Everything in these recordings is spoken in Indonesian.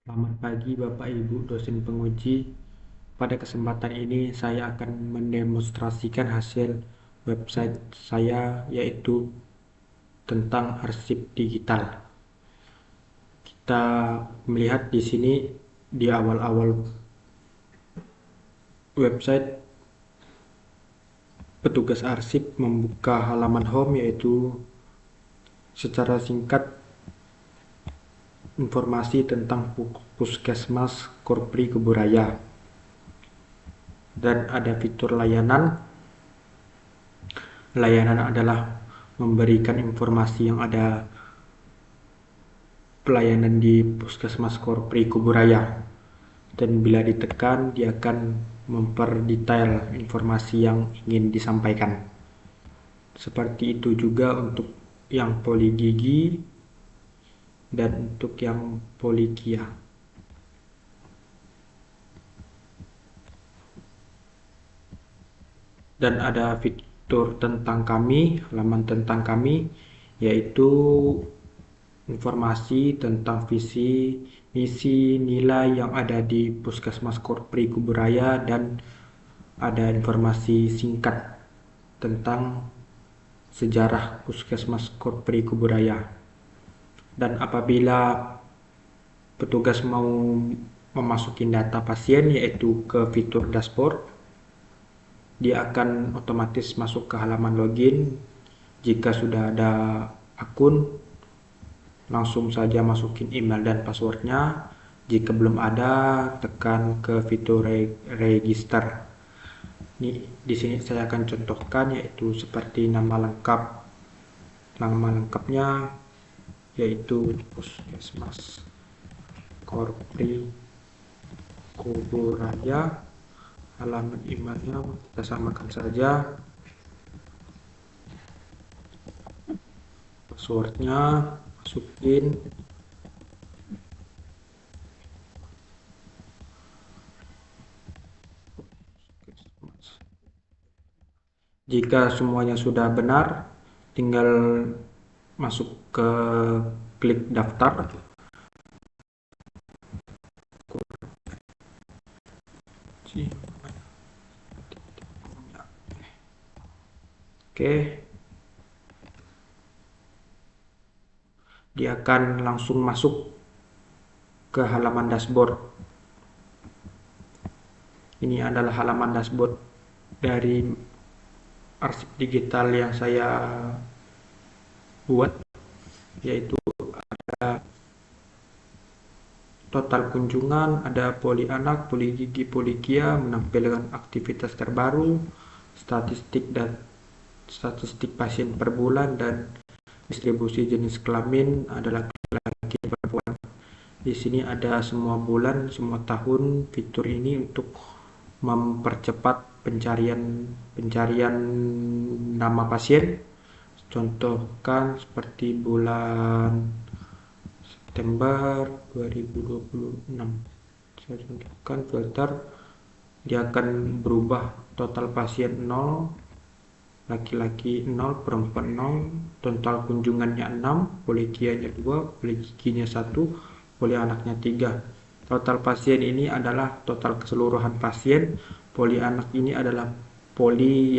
Selamat pagi Bapak Ibu dosen penguji. Pada kesempatan ini saya akan mendemonstrasikan hasil website saya yaitu tentang arsip digital. Kita melihat di sini di awal-awal website petugas arsip membuka halaman home yaitu secara singkat informasi tentang Puskesmas Korpri Kuburaya. Dan ada fitur layanan. Layanan adalah memberikan informasi yang ada pelayanan di Puskesmas Korpri Kuburaya, dan bila ditekan dia akan memperdetail informasi yang ingin disampaikan. Seperti itu juga untuk yang poligigi dan untuk yang polikia. Dan ada fitur tentang kami, halaman tentang kami, yaitu informasi tentang visi, misi, nilai yang ada di Puskesmas Korpri Kuburaya, dan ada informasi singkat tentang sejarah Puskesmas Korpri Kuburaya. Dan apabila petugas mau memasukin data pasien yaitu ke fitur dashboard, dia akan otomatis masuk ke halaman login. Jika sudah ada akun, langsung saja masukin email dan passwordnya. Jika belum ada, tekan ke fitur register. Ini di sini saya akan contohkan yaitu seperti nama lengkap. Nama lengkapnya yaitu Puskesmas Korpri Kuburaya. Halaman emailnya kita samakan saja. Passwordnya masukin. Jika semuanya sudah benar, tinggal masuk ke klik daftar. Oke, dia akan langsung masuk ke halaman dashboard. Ini adalah halaman dashboard dari arsip digital yang saya buat, yaitu ada total kunjungan, ada poli anak, poli gigi, polikia, menampilkan aktivitas terbaru, statistik pasien per bulan, dan distribusi jenis kelamin adalah laki-laki perempuan. Di sini ada semua bulan, semua tahun. Fitur ini untuk mempercepat pencarian nama pasien. Contohkan seperti bulan September 2026. Saya contohkan filter, dia akan berubah total pasien 0, laki-laki 0, perempuan 0, total kunjungannya 6, polikianya 2, poligiginya 1, poli anaknya 3. Total pasien ini adalah total keseluruhan pasien. Poli anak ini adalah poli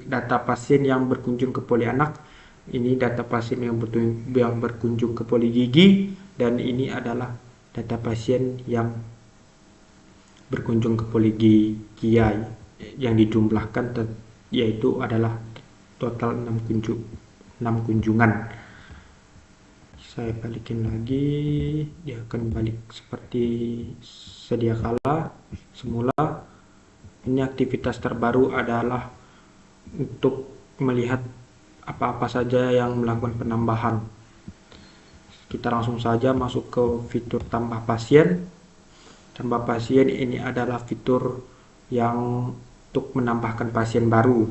data pasien yang berkunjung ke poli anak. Ini data pasien yang berkunjung ke poli gigi, dan ini adalah data pasien yang berkunjung ke poli gigia yang dijumlahkan yaitu adalah total 6 kunjungan. Saya balikin lagi, dia akan balik seperti sedia kala semula. Ini aktivitas terbaru adalah untuk melihat apa-apa saja yang melakukan penambahan. Kita langsung saja masuk ke fitur tambah pasien. Tambah pasien ini adalah fitur yang untuk menambahkan pasien baru.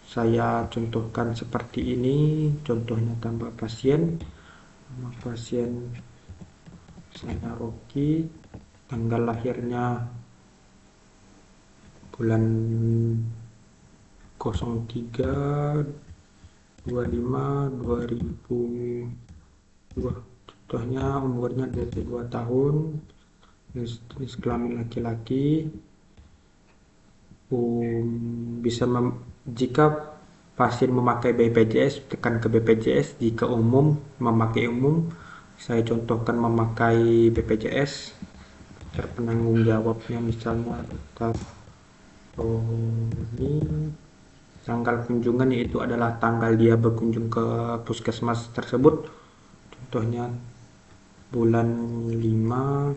Saya contohkan seperti ini, contohnya tambah pasien. Nama pasien saya Rocky, tanggal lahirnya bulan 03/25/2002. Contohnya umurnya 22 tahun, jenis kelamin laki-laki, jika pasien memakai BPJS, tekan ke BPJS. Jika umum, memakai umum, saya contohkan memakai BPJS. Penanggung jawabnya misalnya Dr. Roni. Tanggal kunjungan yaitu adalah tanggal dia berkunjung ke puskesmas tersebut. Contohnya bulan 5.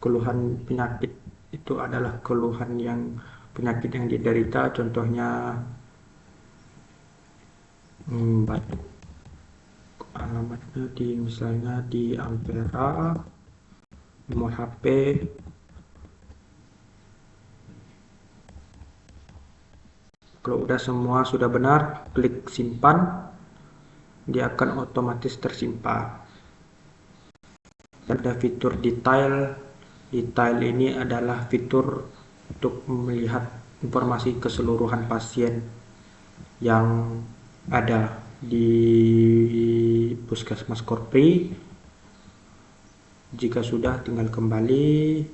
Keluhan penyakit itu adalah keluhan yang penyakit yang diderita, contohnya batuk. Alamatnya misalnya di Ampera, nomor HP. Kalau udah semua sudah benar, klik simpan, dia akan otomatis tersimpan. Ada fitur detail. Detail ini adalah fitur untuk melihat informasi keseluruhan pasien yang ada di Puskesmas Korpri. Jika sudah, tinggal kembali.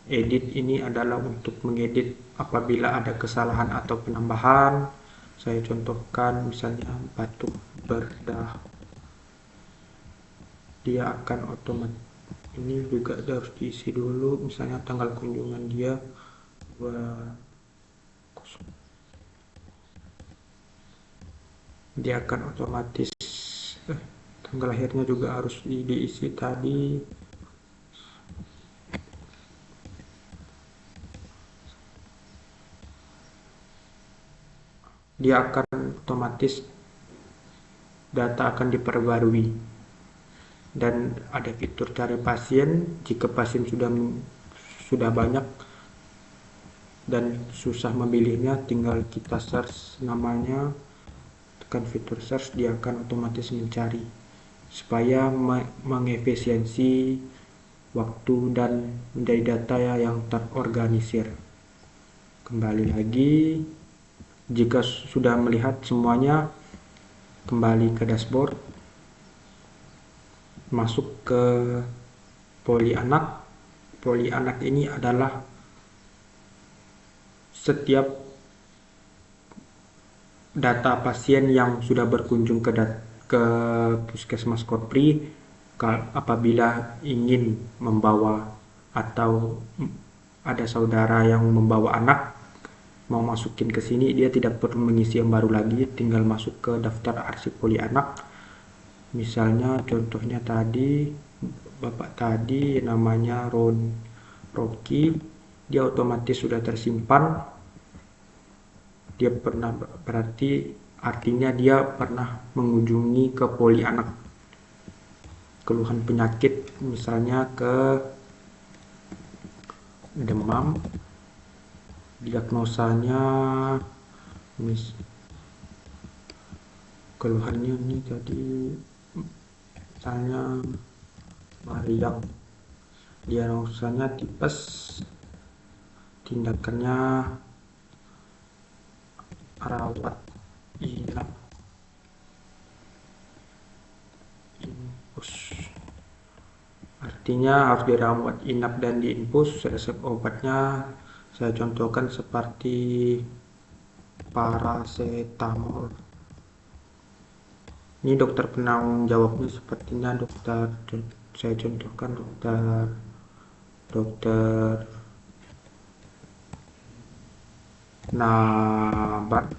Edit ini adalah untuk mengedit apabila ada kesalahan atau penambahan. Saya contohkan misalnya batuk berdah. Dia akan otomatis, ini juga harus diisi dulu, misalnya tanggal kunjungan dia. Dia akan otomatis tanggal lahirnya juga harus diisi tadi. Dia akan otomatis, data akan diperbarui. Dan ada fitur cari pasien. Jika pasien sudah banyak dan susah memilihnya, tinggal kita search namanya, tekan fitur search, dia akan otomatis mencari supaya mengefisiensi waktu dan menjadi data yang terorganisir. Kembali lagi, jika sudah melihat semuanya, kembali ke dashboard, masuk ke poli anak. Poli anak ini adalah setiap data pasien yang sudah berkunjung ke Puskesmas Korpri. Apabila ingin membawa atau ada saudara yang membawa anak mau masukin ke sini, dia tidak perlu mengisi yang baru lagi, tinggal masuk ke daftar arsip poli anak. Misalnya contohnya tadi bapak tadi namanya Rocky, dia otomatis sudah tersimpan. Dia pernah, berarti artinya dia pernah mengunjungi ke poli anak. Keluhan penyakit misalnya ke demam, diagnosanya keluhannya ini tadi misalnya Mariam, diagnosanya tipes, tindakannya rawat inap, infus, artinya harus dirawat inap dan diinfus. Resep obatnya saya contohkan seperti paracetamol. Ini dokter penanggung jawabnya sepertinya saya contohkan dokter Nabat.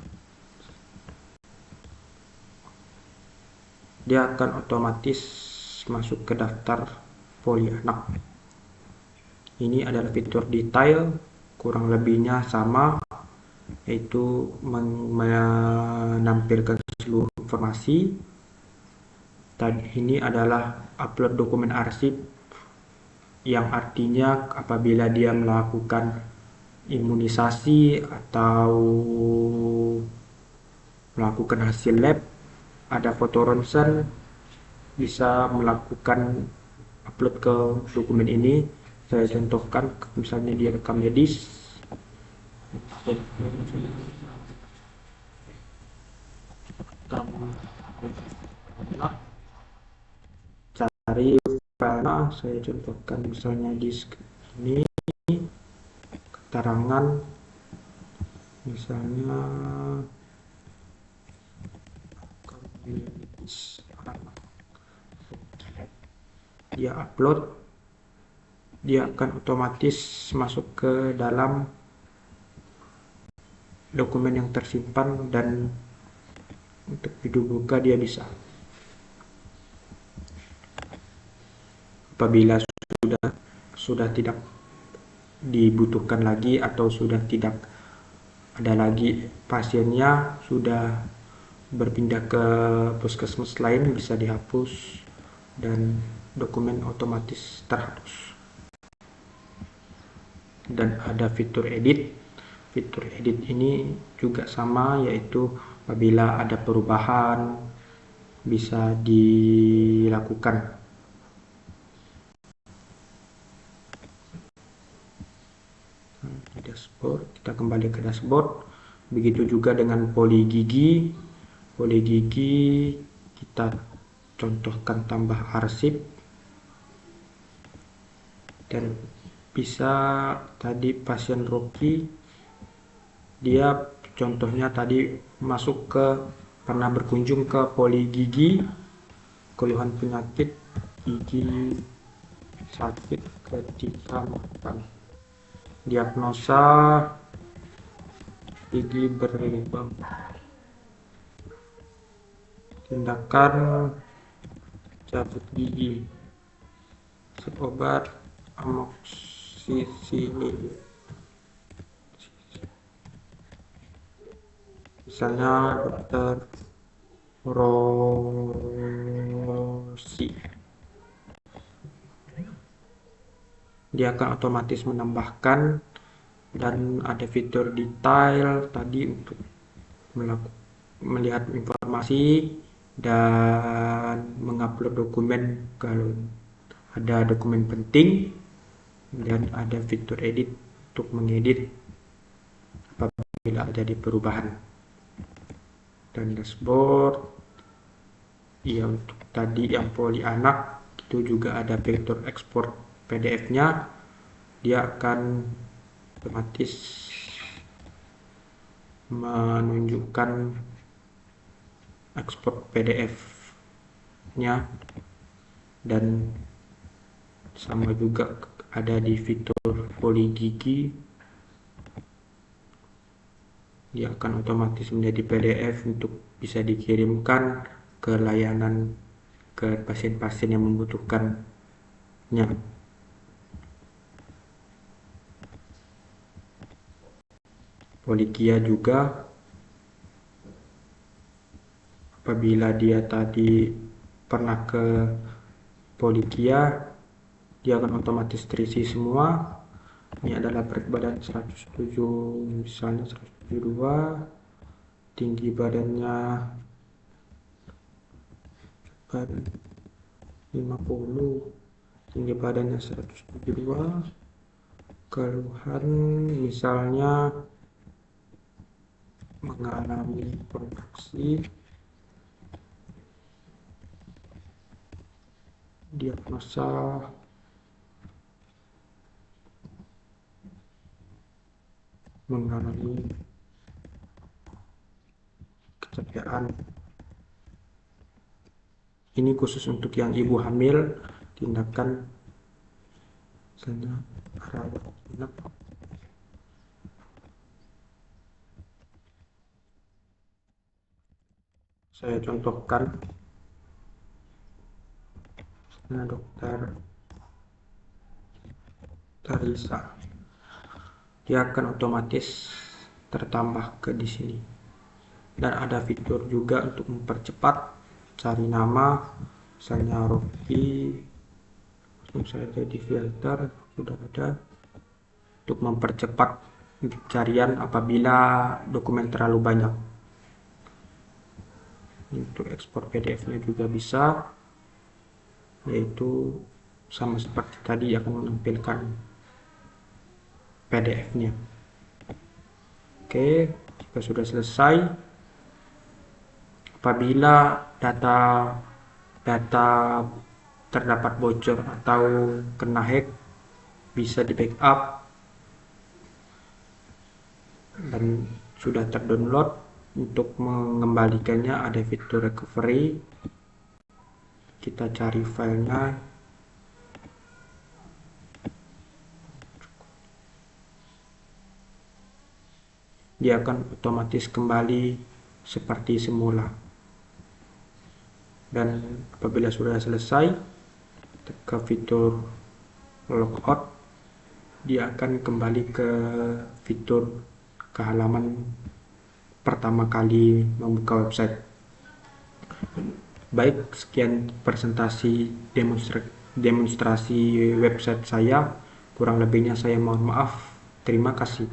Dia akan otomatis masuk ke daftar poli anak. Ini adalah fitur detail, kurang lebihnya sama, yaitu menampilkan seluruh informasi. Tadi ini adalah upload dokumen arsip, yang artinya apabila dia melakukan imunisasi atau melakukan hasil lab, ada foto ronsen, bisa melakukan upload ke dokumen ini. Saya contohkan misalnya dia rekam medis, cari filenya, saya contohkan misalnya di ini keterangan, misalnya dia upload, dia akan otomatis masuk ke dalam dokumen yang tersimpan, dan untuk dibuka dia bisa. Apabila sudah tidak dibutuhkan lagi atau sudah tidak ada lagi pasiennya, sudah berpindah ke puskesmas lain, bisa dihapus dan dokumen otomatis terhapus. Dan ada fitur edit. Fitur edit ini juga sama, yaitu apabila ada perubahan bisa dilakukan. Dashboard, kita kembali ke dashboard. Begitu juga dengan poli gigi. Poli gigi kita contohkan tambah arsip, dan bisa tadi pasien Rocky, dia contohnya tadi masuk ke, pernah berkunjung ke poli gigi, keluhan penyakit gigi sakit ketika makan, diagnosa gigi berlubang, tindakan cabut gigi, obat amoxicillin, misalnya dokter Rossi, dia akan otomatis menambahkan. Dan ada fitur detail tadi untuk melihat informasi dan mengupload dokumen kalau ada dokumen penting, dan ada fitur edit untuk mengedit apabila ada perubahan. Dan dashboard, ya untuk tadi yang poli anak itu juga ada fitur ekspor PDF-nya, dia akan otomatis menunjukkan ekspor PDF-nya, dan sama juga ada di fitur poli gigi, dia akan otomatis menjadi PDF untuk bisa dikirimkan ke layanan ke pasien-pasien yang membutuhkannya. Polikia juga, apabila dia tadi pernah ke Polikia, dia akan otomatis terisi semua. Ini adalah berat badan 107, misalnya 172, tinggi badannya 50, tinggi badannya 172, keluhan misalnya mengalami kontraksi, diagnosa mengalami kecapean. Ini khusus untuk yang ibu hamil, tindakan misalnya rawat inap. Saya contohkan, dokter Tarisa, dia akan otomatis tertambah ke di sini. Dan ada fitur juga untuk mempercepat cari nama, misalnya Rocky, langsung saja di filter, sudah ada, untuk mempercepat pencarian apabila dokumen terlalu banyak. Untuk ekspor PDF-nya juga bisa, yaitu sama seperti tadi akan menampilkan PDF-nya. Oke, jika sudah selesai, Apabila data terdapat bocor atau kena hack, bisa di backup dan sudah terdownload. Untuk mengembalikannya ada fitur recovery. Kita cari filenya, dia akan otomatis kembali seperti semula. Dan apabila sudah selesai, ke fitur logout, dia akan kembali ke fitur ke halaman pertama kali membuka website. Baik, sekian presentasi demonstrasi website saya. Kurang lebihnya saya mohon maaf. Terima kasih.